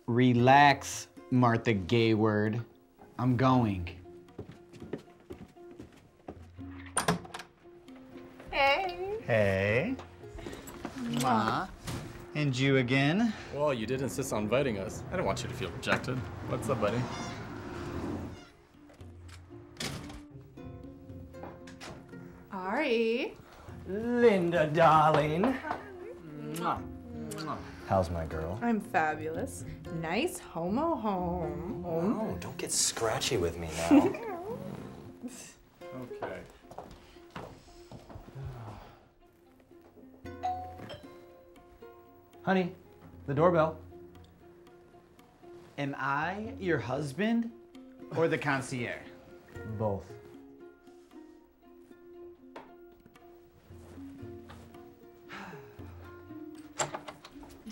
Relax, Martha Gayward. I'm going. Hey. Hey. Mwah. And you again? Well, you did insist on inviting us. I don't want you to feel rejected. What's up, buddy? Ari. Linda, darling. Mwah. How's my girl? I'm fabulous. Nice homo home. Oh, don't get scratchy with me now. Okay. Honey, the doorbell. Am I your husband or the concierge? Both.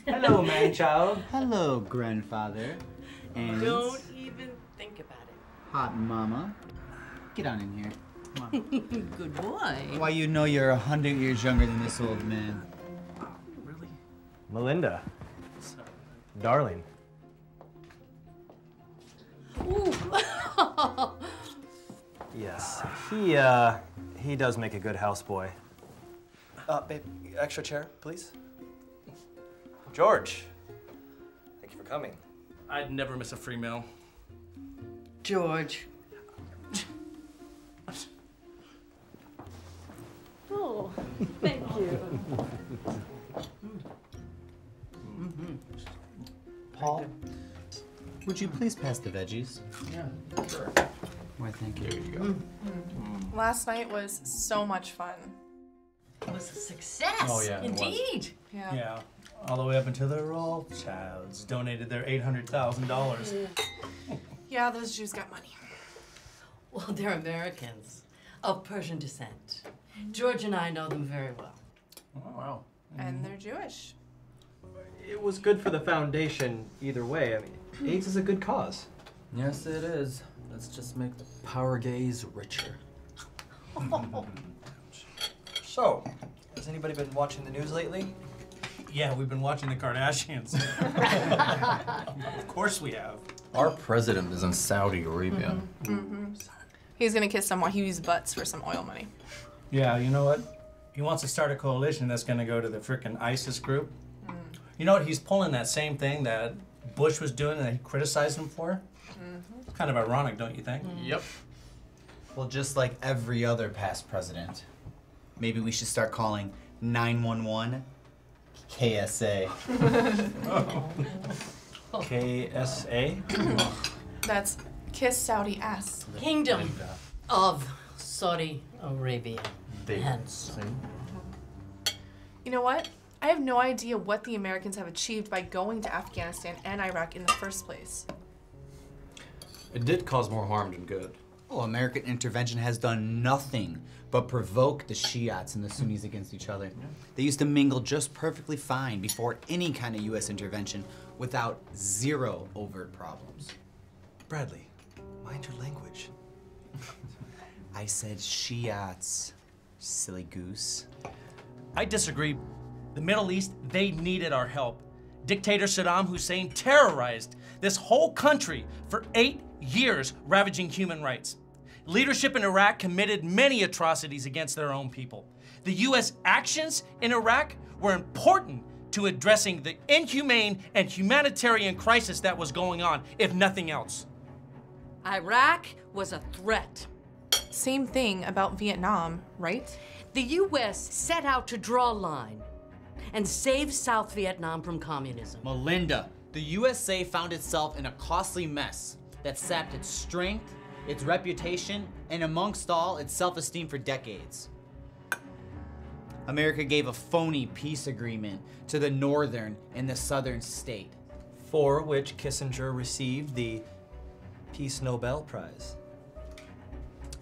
Hello, man-child. Hello, grandfather. And Don't even think about it. hot mama. Get on in here. Come on. Good boy. Why, you know you're 100 years younger than this old man. Really? Melinda. Darling. Ooh. Yes, he does make a good houseboy. Babe, extra chair, please. George, thank you for coming. I'd never miss a free meal. George. Oh, thank you. Paul, would you please pass the veggies? Yeah, sure. Why, thank you. There you go. Last night was so much fun. It was a success. Oh, yeah, it was. Indeed. Yeah. Yeah, all the way up until the Rothschilds donated their $800,000. Yeah, those Jews got money. Well, they're Americans of Persian descent. George and I know them very well. Oh, wow. And they're Jewish. It was good for the foundation either way. I mean, AIDS is a good cause. Yes, it is. Let's just make the power gaze richer. So, has anybody been watching the news lately? Yeah, we've been watching the Kardashians. Of course we have. Our president is in Saudi Arabia. He's gonna kiss some Wahibi's butts for some oil money. Yeah, you know what? He wants to start a coalition that's going to go to the frickin' ISIS group. You know what? He's pulling that same thing that Bush was doing and that he criticized him for. It's kind of ironic, don't you think? Yep. Well, just like every other past president, maybe we should start calling 911 KSA. KSA? That's kiss Saudi ass. Kingdom of Saudi Arabia. Hence. You know what? I have no idea what the Americans have achieved by going to Afghanistan and Iraq in the first place. It did cause more harm than good. Oh, American intervention has done nothing but provoke the Shiites and the Sunnis against each other. They used to mingle just perfectly fine before any kind of U.S. intervention without zero overt problems. Bradley, mind your language. I said Shiites, silly goose. I disagree. The Middle East, they needed our help. Dictator Saddam Hussein terrorized this whole country for 8 years, ravaging human rights. Leadership in Iraq committed many atrocities against their own people. The U.S. actions in Iraq were important to addressing the inhumane and humanitarian crisis that was going on, if nothing else. Iraq was a threat. Same thing about Vietnam, right? The U.S. set out to draw a line and save South Vietnam from communism. Melinda, the USA found itself in a costly mess that sapped its strength, its reputation, and amongst all, its self-esteem for decades. America gave a phony peace agreement to the northern and the southern state. For which Kissinger received the Peace Nobel Prize.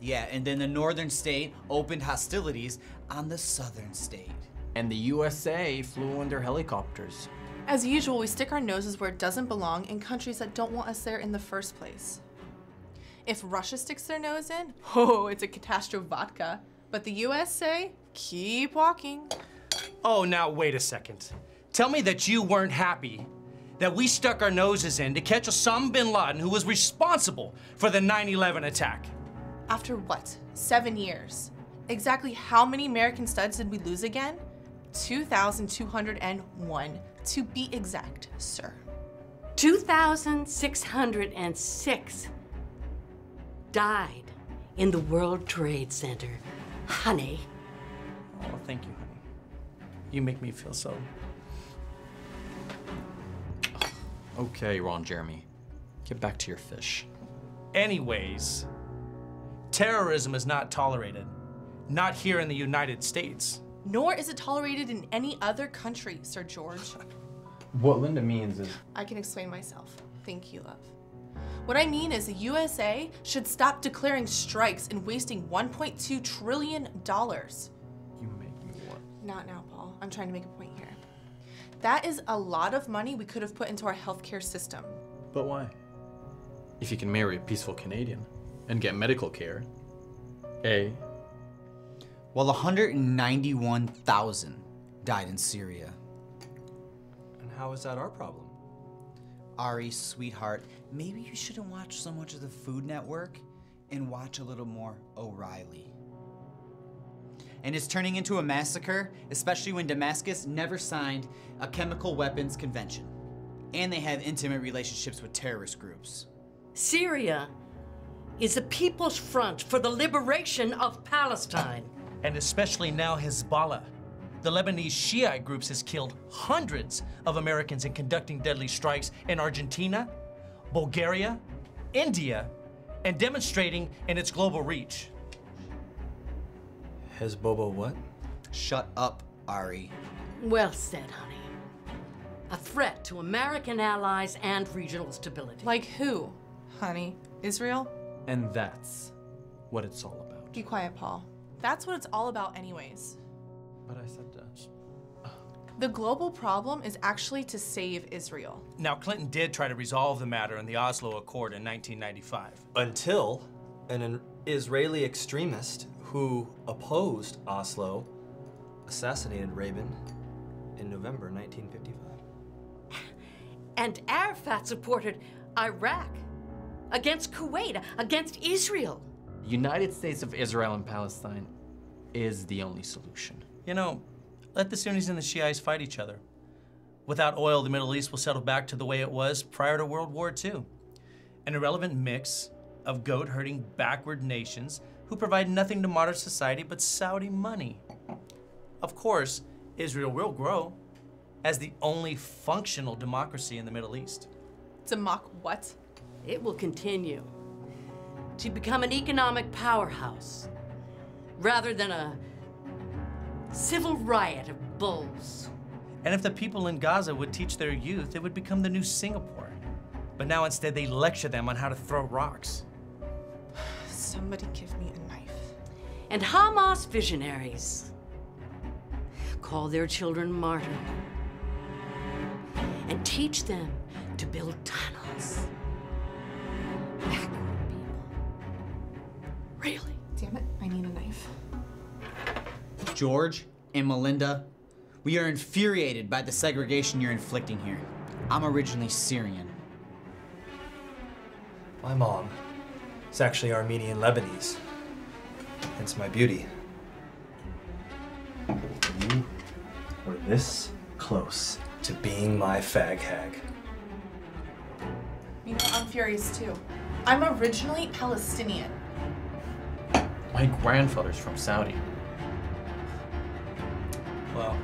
Yeah, and then the northern state opened hostilities on the southern state. And the USA flew in their helicopters. As usual, we stick our noses where it doesn't belong in countries that don't want us there in the first place. If Russia sticks their nose in, oh, it's a catastrophe vodka. But the USA, keep walking. Oh, now wait a second. Tell me that you weren't happy that we stuck our noses in to catch Osama bin Laden, who was responsible for the 9/11 attack. After what? 7 years. Exactly how many American studs did we lose again? 2,201, to be exact, sir. 2,606 died in the World Trade Center. Honey. Oh, thank you, honey. You make me feel so. Okay, Ron Jeremy. Get back to your fish. Anyways, terrorism is not tolerated. Not here in the United States. Nor is it tolerated in any other country, Sir George. What Linda means is... I can explain myself. Thank you, love. What I mean is the USA should stop declaring strikes and wasting $1.2 trillion. You make me what? Not now, Paul. I'm trying to make a point here. That is a lot of money we could have put into our healthcare system. But why? If you can marry a peaceful Canadian and get medical care, Well, 191,000 died in Syria. And how is that our problem? Ari, sweetheart, maybe you shouldn't watch so much of the Food Network and watch a little more O'Reilly. And it's turning into a massacre, especially when Damascus never signed a chemical weapons convention. And they have intimate relationships with terrorist groups. Syria is the People's Front for the liberation of Palestine. And especially now Hezbollah. The Lebanese Shiite groups has killed hundreds of Americans in conducting deadly strikes in Argentina, Bulgaria, India, and demonstrating in its global reach. Hezbollah what? Shut up, Ari. Well said, honey. A threat to American allies and regional stability. Like who, honey? Israel? and that's what it's all about. Be quiet, Paul. That's what it's all about anyways. But I said that. The global problem is actually to save Israel. Now, Clinton did try to resolve the matter in the Oslo Accord in 1995. Until an Israeli extremist who opposed Oslo assassinated Rabin in November 1955. And Arafat supported Iraq against Kuwait, against Israel. The United States of Israel and Palestine is the only solution. You know, let the Sunnis and the Shiites fight each other. Without oil, the Middle East will settle back to the way it was prior to World War II. An irrelevant mix of goat-herding backward nations who provide nothing to modern society but Saudi money. Of course, Israel will grow as the only functional democracy in the Middle East. To mock what? It will continue to become an economic powerhouse rather than a civil riot of bulls. And if the people in Gaza would teach their youth, it would become the new Singapore. But now instead they lecture them on how to throw rocks. Somebody give me a knife. And Hamas visionaries call their children martyrs and teach them to build tunnels. Backward people. Really? Damn it, I need a knife. George and Melinda, we are infuriated by the segregation you're inflicting here. I'm originally Syrian. My mom is actually Armenian Lebanese, hence my beauty. You were this close to being my fag hag. You know, I'm furious too. I'm originally Palestinian. My grandfather's from Saudi. Well,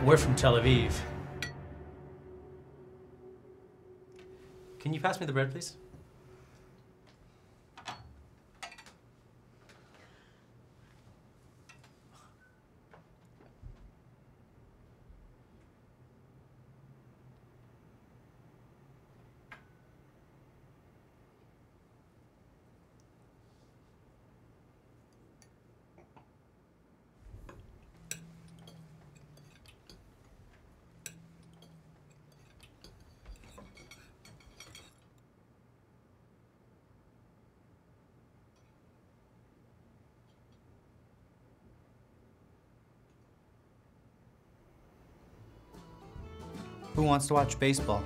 we're from Tel Aviv. Can you pass me the bread, please? Who wants to watch baseball?